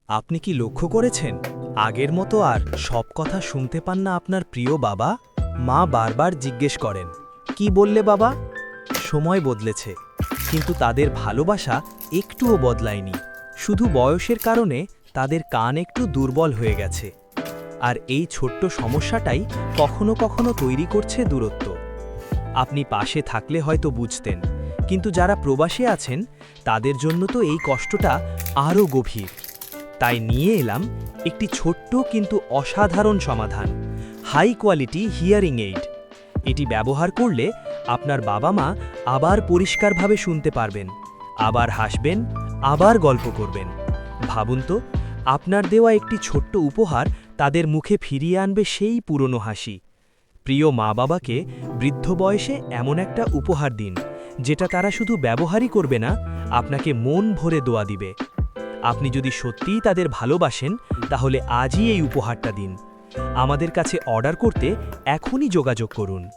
আপনি কি লক্ষ্য করেছেন আগের মতো আর সব কথা শুনতে পান না আপনার প্রিয় বাবা? মা বারবার জিজ্ঞেস করেন, কি বললে বাবা? সময় বদলেছে, কিন্তু তাদের ভালোবাসা একটুও বদলায়নি। শুধু বয়সের কারণে তাদের কান একটু দুর্বল হয়ে গেছে। আর এই ছোট্ট সমস্যাটাই কখনো কখনো তৈরি করছে দূরত্ব। আপনি পাশে থাকলে হয়তো বুঝতেন, কিন্তু যারা প্রবাসে আছেন তাদের জন্য তো এই কষ্টটা আরও গভীর। তাই নিয়ে এলাম একটি ছোট্ট কিন্তু অসাধারণ সমাধান, হাই কোয়ালিটি হিয়ারিং এইড। এটি ব্যবহার করলে আপনার বাবা মা আবার পরিষ্কারভাবে শুনতে পারবেন, আবার হাসবেন, আবার গল্প করবেন। ভাবুন তো, আপনার দেওয়া একটি ছোট্ট উপহার তাদের মুখে ফিরিয়ে আনবে সেই পুরনো হাসি। প্রিয় মা বাবাকে বৃদ্ধ বয়সে এমন একটা উপহার দিন, যেটা তারা শুধু ব্যবহারই করবে না, আপনাকে মন ভরে দোয়া দিবে। আপনি যদি সত্যিই তাদের ভালোবাসেন, তাহলে আজই এই উপহারটা দিন। আমাদের কাছে অর্ডার করতে এখনই যোগাযোগ করুন।